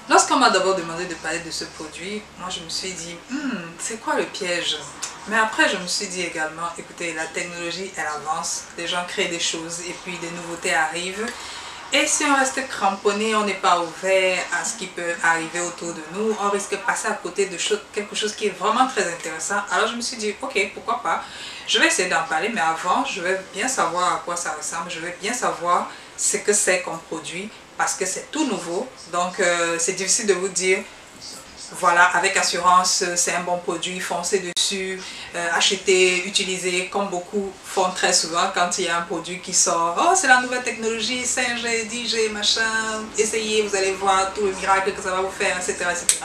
Lorsqu'on m'a d'abord demandé de parler de ce produit, moi je me suis dit, c'est quoi le piège? Mais après je me suis dit également, écoutez, la technologie elle avance, les gens créent des choses et puis des nouveautés arrivent. Et si on reste cramponné, on n'est pas ouvert à ce qui peut arriver autour de nous, on risque de passer à côté de quelque chose qui est vraiment très intéressant. Alors je me suis dit, ok, pourquoi pas, je vais essayer d'en parler, mais avant, je vais bien savoir à quoi ça ressemble, je vais bien savoir ce que c'est comme produit, parce que c'est tout nouveau. Donc c'est difficile de vous dire, voilà, avec assurance, c'est un bon produit, foncez dessus, achetez, utilisez, comme beaucoup font très souvent quand il y a un produit qui sort. Oh, c'est la nouvelle technologie, 5G, 10G, machin, essayez, vous allez voir tout le miracle que ça va vous faire, etc. etc.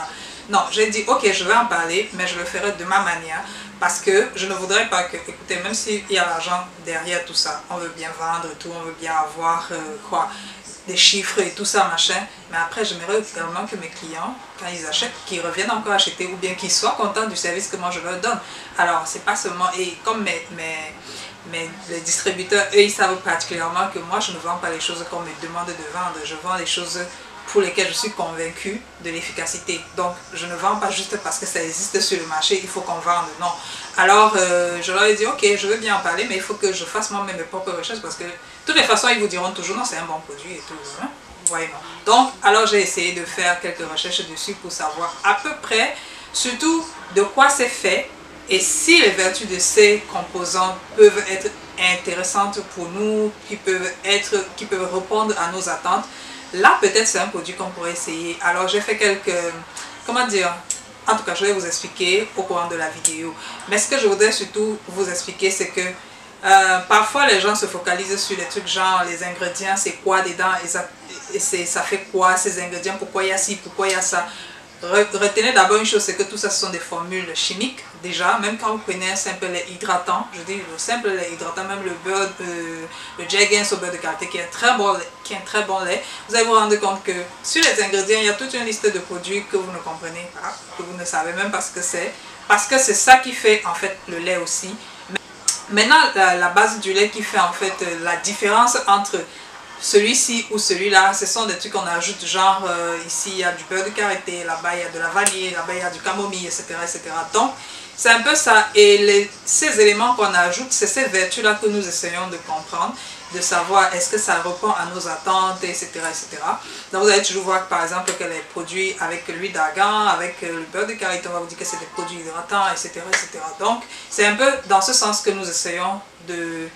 Non, j'ai dit, ok, je vais en parler, mais je le ferai de ma manière, parce que je ne voudrais pas que, écoutez, même s'il y a l'argent derrière tout ça, on veut bien vendre tout, on veut bien avoir, des chiffres et tout ça, machin. Mais après, j'aimerais également que mes clients, quand ils achètent, qu'ils reviennent encore acheter ou bien qu'ils soient contents du service que moi je leur donne. Alors, c'est pas seulement... Et comme les distributeurs, eux, ils savent particulièrement que moi, je ne vends pas les choses qu'on me demande de vendre. Je vends les choses pour lesquelles je suis convaincue de l'efficacité. Donc, je ne vends pas juste parce que ça existe sur le marché, il faut qu'on vende. Non. Alors, je leur ai dit, ok, je veux bien en parler, mais il faut que je fasse moi-même mes propres recherches parce que de toutes les façons, ils vous diront toujours, non, c'est un bon produit et tout. Hein? Ouais, non. Donc, alors j'ai essayé de faire quelques recherches dessus pour savoir à peu près, surtout de quoi c'est fait et si les vertus de ces composants peuvent être intéressantes pour nous, qui peuvent répondre à nos attentes. Là, peut-être c'est un produit qu'on pourrait essayer. Alors, j'ai fait quelques, comment dire, en tout cas, je vais vous expliquer au courant de la vidéo. Mais ce que je voudrais surtout vous expliquer, c'est que parfois les gens se focalisent sur les trucs genre les ingrédients, c'est quoi dedans, et ça fait quoi ces ingrédients, pourquoi il y a ci, pourquoi il y a ça. Retenez d'abord une chose, c'est que tout ça ce sont des formules chimiques déjà. Même quand vous prenez un simple lait hydratant, je dis le simple lait hydratant, même le beurre, le Jergens au beurre de qualité qui est un très bon lait, vous allez vous rendre compte que sur les ingrédients il y a toute une liste de produits que vous ne comprenez pas, que vous ne savez même pas ce que c'est, parce que c'est ça qui fait en fait le lait aussi. Maintenant, la base du lait qui fait en fait la différence entre celui-ci ou celui-là, ce sont des trucs qu'on ajoute, genre ici il y a du beurre de karité, là-bas il y a de la vanille, là-bas il y a du camomille, etc. etc. Donc, c'est un peu ça. Et ces éléments qu'on ajoute, c'est ces vertus-là que nous essayons de comprendre, de savoir est-ce que ça répond à nos attentes, etc. etc. Donc, vous allez toujours voir par exemple que les produits avec l'huile d'argan, avec le beurre de karité, on va vous dire que c'est des produits hydratants, etc. etc. Donc, c'est un peu dans ce sens que nous essayons de,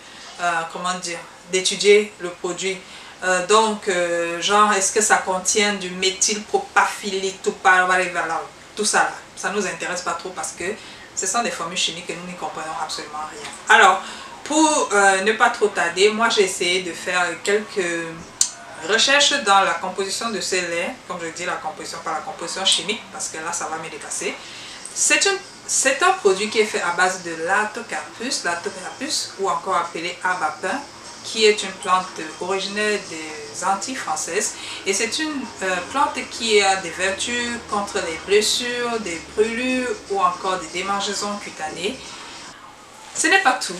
comment dire, d'étudier le produit. Genre, est-ce que ça contient du méthylpropafylite ou pas, tout ça là, ça ne nous intéresse pas trop parce que ce sont des formules chimiques et nous n'y comprenons absolument rien. Alors, pour ne pas trop tarder, moi j'ai essayé de faire quelques recherches dans la composition de ces laits, comme je dis la composition, pas la composition chimique, parce que là ça va me dépasser. C'est un produit qui est fait à base de Latocarpus ou encore appelé abapin, qui est une plante originaire des Antilles françaises. Et c'est une plante qui a des vertus contre les blessures, des brûlures ou encore des démangeaisons cutanées. Ce n'est pas tout.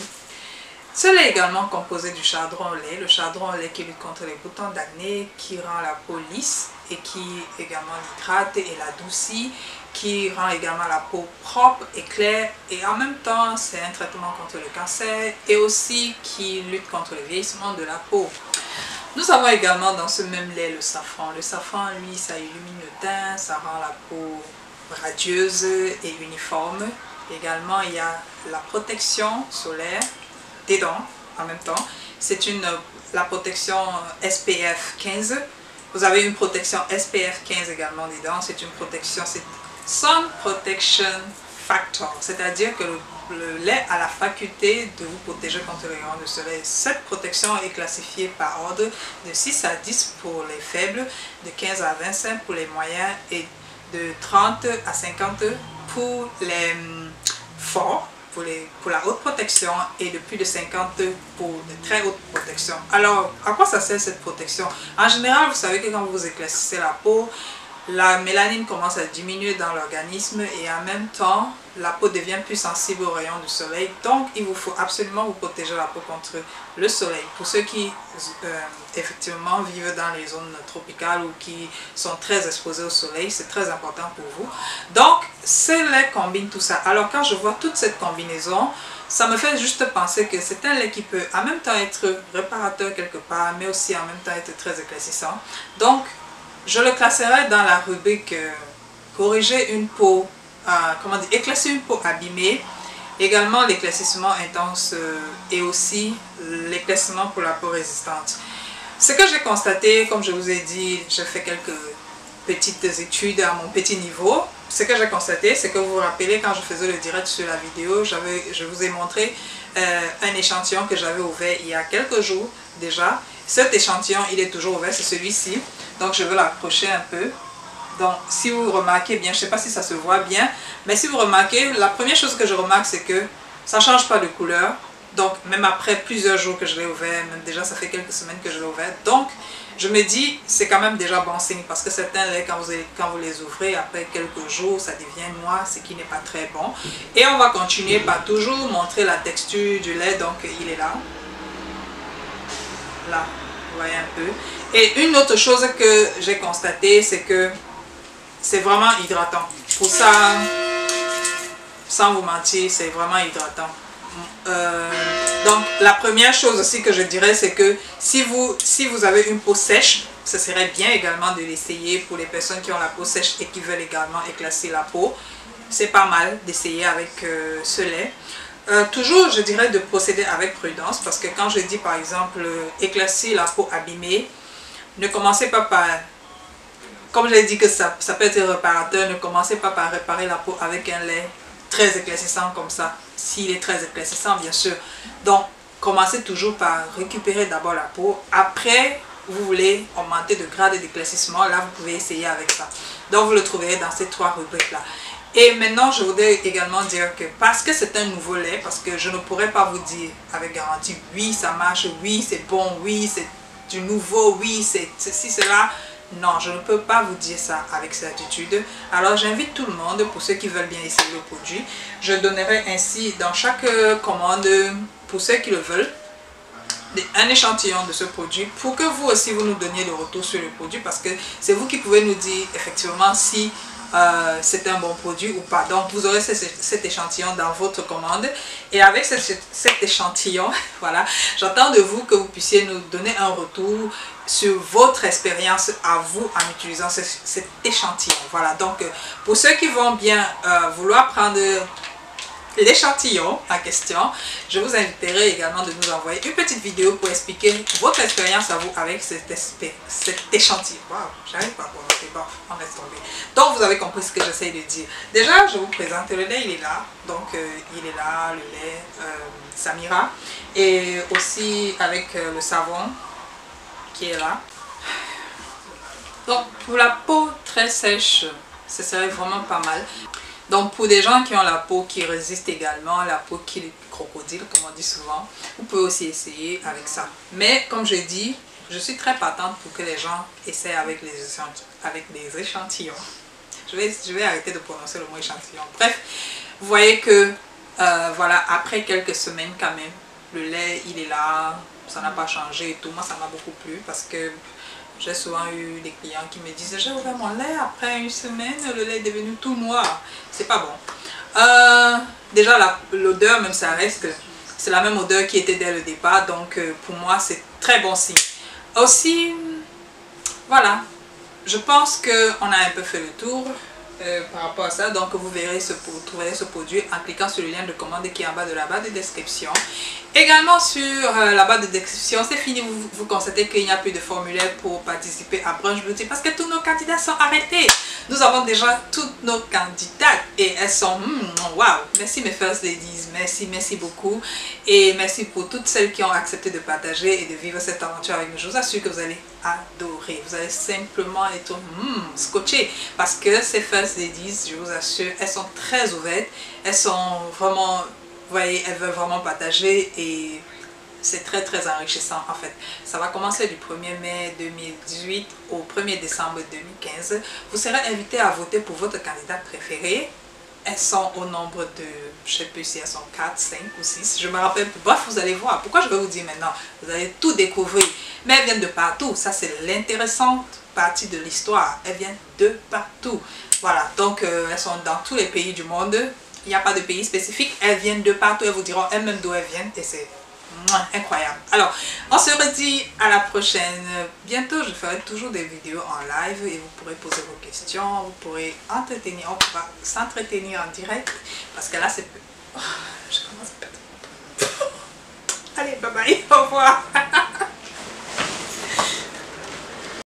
Ce lait est également composé du chardon au lait. Le chardon au lait qui lutte contre les boutons d'acné, qui rend la peau lisse et qui également l'hydrate et l'adoucit, qui rend également la peau propre et claire, et en même temps c'est un traitement contre le cancer et aussi qui lutte contre le vieillissement de la peau. Nous avons également dans ce même lait le safran. Le safran, lui, ça illumine le teint, ça rend la peau radieuse et uniforme. Également, il y a la protection solaire des dents en même temps. C'est la protection SPF 15. Vous avez une protection SPF 15 également des dents. C'est une protection, c'est Sun Protection Factor, c'est-à-dire que le lait a la faculté de vous protéger contre les rayons de soleil. Cette protection est classifiée par ordre de 6 à 10 pour les faibles, de 15 à 25 pour les moyens et de 30 à 50 pour les forts, pour la haute protection, et de plus de 50 pour de très haute protection. Alors, à quoi ça sert cette protection? En général, vous savez que quand vous éclaircissez la peau, la mélanine commence à diminuer dans l'organisme et en même temps, la peau devient plus sensible aux rayons du soleil. Donc, il vous faut absolument vous protéger la peau contre le soleil. Pour ceux qui effectivement vivent dans les zones tropicales ou qui sont très exposés au soleil. C'est très important pour vous. Donc, ce lait combine tout ça. Alors, quand je vois toute cette combinaison, ça me fait juste penser que c'est un lait qui peut en même temps être réparateur quelque part, mais aussi en même temps être très éclaircissant. Donc, je le classerai dans la rubrique corriger une peau, comment dire, éclaircir une peau abîmée, également l'éclaircissement intense et aussi l'éclaircissement pour la peau résistante. Ce que j'ai constaté, comme je vous ai dit, j'ai fait quelques petites études à mon petit niveau. Ce que j'ai constaté, c'est que vous vous rappelez quand je faisais le direct sur la vidéo, je vous ai montré un échantillon que j'avais ouvert il y a quelques jours déjà. Cet échantillon, il est toujours ouvert, c'est celui-ci. Donc je vais l'approcher un peu. Donc si vous remarquez bien, je ne sais pas si ça se voit bien, mais si vous remarquez, la première chose que je remarque, c'est que ça ne change pas de couleur. Donc même après plusieurs jours que je l'ai ouvert, même déjà ça fait quelques semaines que je l'ai ouvert. Donc je me dis, c'est quand même déjà bon signe parce que certains laits, quand vous les ouvrez, après quelques jours, ça devient noir, ce qui n'est pas très bon. Et on va continuer par toujours montrer la texture du lait. Donc il est là. Là, vous voyez un peu. Et une autre chose que j'ai constaté, c'est que c'est vraiment hydratant. Pour ça, sans vous mentir, c'est vraiment hydratant. Donc la première chose aussi que je dirais, c'est que si vous avez une peau sèche, ce serait bien également de l'essayer pour les personnes qui ont la peau sèche et qui veulent également éclaircir la peau. C'est pas mal d'essayer avec ce lait. Toujours je dirais de procéder avec prudence, parce que quand je dis par exemple éclaircir la peau abîmée, ne commencez pas par, comme je l'ai dit que ça peut être réparateur, ne commencez pas par réparer la peau avec un lait très éclaircissant comme ça, s'il est très éclaircissant bien sûr. Donc commencez toujours par récupérer d'abord la peau, après vous voulez augmenter de grade d'éclaircissement, là vous pouvez essayer avec ça. Donc vous le trouverez dans ces trois rubriques là. Et maintenant je voudrais également dire que parce que c'est un nouveau lait, parce que je ne pourrais pas vous dire avec garantie oui ça marche, oui c'est bon, oui c'est du nouveau, oui c'est ceci, cela. Non, je ne peux pas vous dire ça avec certitude. Alors j'invite tout le monde, pour ceux qui veulent bien essayer le produit, je donnerai ainsi dans chaque commande, pour ceux qui le veulent, un échantillon de ce produit pour que vous aussi vous nous donniez le retour sur le produit, parce que c'est vous qui pouvez nous dire effectivement si c'est un bon produit ou pas. Donc vous aurez cet échantillon dans votre commande, et avec cet échantillon, voilà, j'attends de vous que vous puissiez nous donner un retour sur votre expérience à vous en utilisant cet échantillon. Voilà, donc pour ceux qui vont bien vouloir prendre l'échantillon en question, je vous inviterai également de nous envoyer une petite vidéo pour expliquer votre expérience à vous avec cet échantillon. Waouh, j'arrive pas à prononcer, bon, on laisse tomber. Donc vous avez compris ce que j'essaie de dire. Déjà, je vous présente le lait, il est là. Donc il est là, le lait Samira, et aussi avec le savon qui est là. Donc pour la peau très sèche, ce serait vraiment pas mal. Donc pour des gens qui ont la peau qui résiste également, la peau qui est crocodile comme on dit souvent, vous pouvez aussi essayer avec ça. Mais comme je dis, je suis très partante pour que les gens essaient avec les échantillons. Je vais arrêter de prononcer le mot échantillon. Bref, vous voyez que voilà, après quelques semaines quand même, le lait il est là, ça n'a pas changé et tout. Moi ça m'a beaucoup plu parce que j'ai souvent eu des clients qui me disent j'ai ouvert mon lait, après une semaine le lait est devenu tout noir. C'est pas bon. Déjà l'odeur même ça reste, c'est la même odeur qui était dès le départ, donc pour moi c'est très bon signe. Aussi voilà, je pense qu'on a un peu fait le tour par rapport à ça. Donc vous verrez trouverez ce produit en cliquant sur le lien de commande qui est en bas de la barre de description. Également sur la barre de description, c'est fini, vous constatez qu'il n'y a plus de formulaire pour participer à Brunch Beauty parce que tous nos candidats sont arrêtés. Nous avons déjà toutes nos candidates et elles sont waouh. Merci mes first ladies, merci beaucoup, et merci pour toutes celles qui ont accepté de partager et de vivre cette aventure avec nous. Je vous assure que vous allez adorer, vous allez simplement être scotché parce que ces first ladies, je vous assure, elles sont très ouvertes, elles sont vraiment, vous voyez, elles veulent vraiment partager et c'est très enrichissant en fait. Ça va commencer du 1er mai 2018 au 1er décembre 2015. Vous serez invité à voter pour votre candidat préféré. elles sont au nombre de, je sais plus si elles sont 4, 5 ou 6, je me rappelle plus. Bref, vous allez voir. Pourquoi je vais vous dire maintenant? Vous allez tout découvrir. Mais elles viennent de partout. Ça, c'est l'intéressante partie de l'histoire. Elles viennent de partout. Voilà, donc elles sont dans tous les pays du monde. Il n'y a pas de pays spécifique. Elles viennent de partout. Elles vous diront elles-mêmes d'où elles viennent. Et c'est incroyable. Alors, on se redit à la prochaine. Bientôt, je ferai toujours des vidéos en live et vous pourrez poser vos questions. Vous pourrez entretenir. On pourra s'entretenir en direct. Parce que là, c'est... Je commence à perdre. Allez, bye bye. Au revoir.